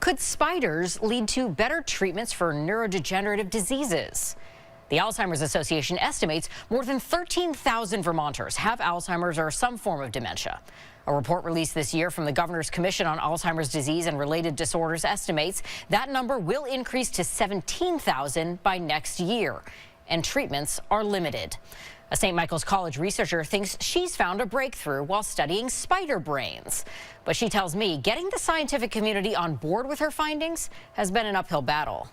Could spiders lead to better treatments for neurodegenerative diseases? The Alzheimer's Association estimates more than 13,000 Vermonters have Alzheimer's or some form of dementia. A report released this year from the Governor's Commission on Alzheimer's Disease and Related Disorders estimates that number will increase to 17,000 by next year, and treatments are limited. A St. Michael's College researcher thinks she's found a breakthrough while studying spider brains. But she tells me getting the scientific community on board with her findings has been an uphill battle.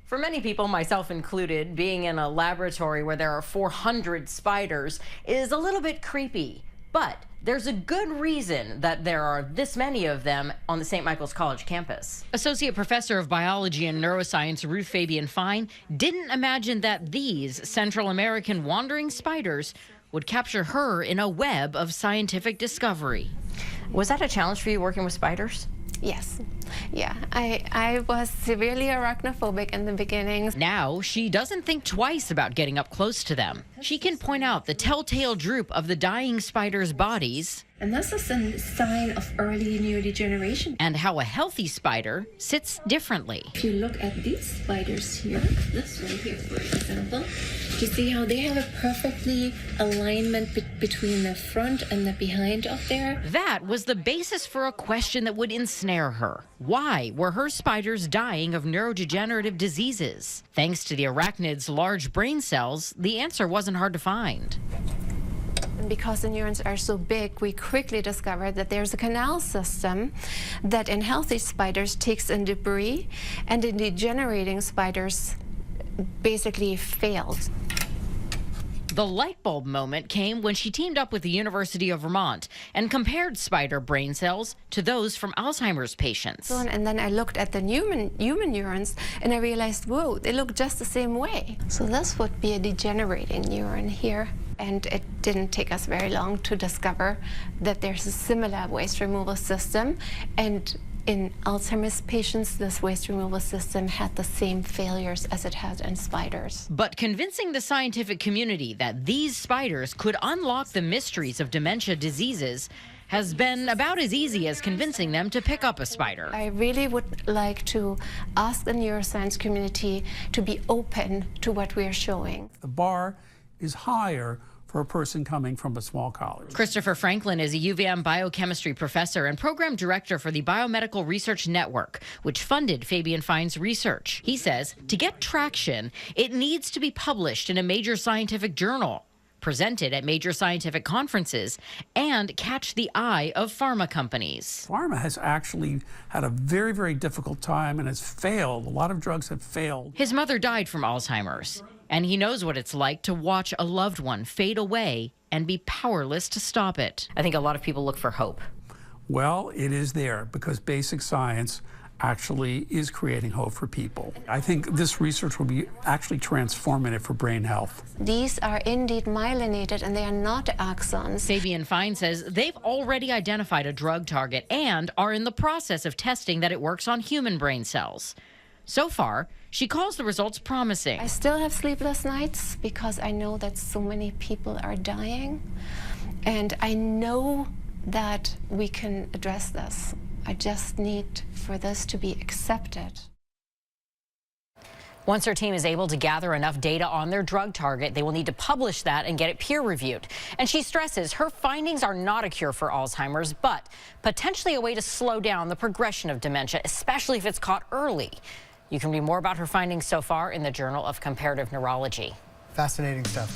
For many people, myself included, being in a laboratory where there are 400 spiders is a little bit creepy. But there's a good reason that there are this many of them on the St. Michael's College campus. Associate Professor of Biology and Neuroscience Ruth Fabian Fine didn't imagine that these Central American wandering spiders would capture her in a web of scientific discovery. Was that a challenge for you working with spiders? Yes. Yeah, I was severely arachnophobic in the beginning. Now, she doesn't think twice about getting up close to them. She can point out the telltale droop of the dying spiders' bodies. And this is a sign of early neurodegeneration. And how a healthy spider sits differently. If you look at these spiders here, this one here, for example, you see how they have a perfectly alignment between the front and the behind of there? That was the basis for a question that would ensnare her. Why were her spiders dying of neurodegenerative diseases? Thanks to the arachnid's large brain cells, the answer wasn't hard to find. Because the neurons are so big, we quickly discovered that there's a canal system that in healthy spiders takes in debris, and in degenerating spiders basically failed. The light bulb moment came when she teamed up with the University of Vermont and compared spider brain cells to those from Alzheimer's patients. And then I looked at the human neurons and I realized, whoa, they look just the same way. So this would be a degenerating neuron here. And it didn't take us very long to discover that there's a similar waste removal system. And in Alzheimer's patients, this waste removal system had the same failures as it had in spiders. But convincing the scientific community that these spiders could unlock the mysteries of dementia diseases has been about as easy as convincing them to pick up a spider. I really would like to ask the neuroscience community to be open to what we are showing. The bar is higher for a person coming from a small college. Christopher Franklin is a UVM biochemistry professor and program director for the Biomedical Research Network, which funded Fabian Fine's research. He says to get traction, it needs to be published in a major scientific journal, presented at major scientific conferences, and catch the eye of pharma companies. Pharma has actually had a very, very difficult time and has failed. A lot of drugs have failed. His mother died from Alzheimer's, and he knows what it's like to watch a loved one fade away and be powerless to stop it. I think a lot of people look for hope. Well, it is there because basic science actually is creating hope for people. I think this research will be actually transformative for brain health. These are indeed myelinated and they are not axons. Fabian Fine says they've already identified a drug target and are in the process of testing that it works on human brain cells. So far, she calls the results promising. I still have sleepless nights because I know that so many people are dying, and I know that we can address this. I just need for this to be accepted. Once her team is able to gather enough data on their drug target, they will need to publish that and get it peer-reviewed. And she stresses her findings are not a cure for Alzheimer's, but potentially a way to slow down the progression of dementia, especially if it's caught early. You can read more about her findings so far in the Journal of Comparative Neurology. Fascinating stuff.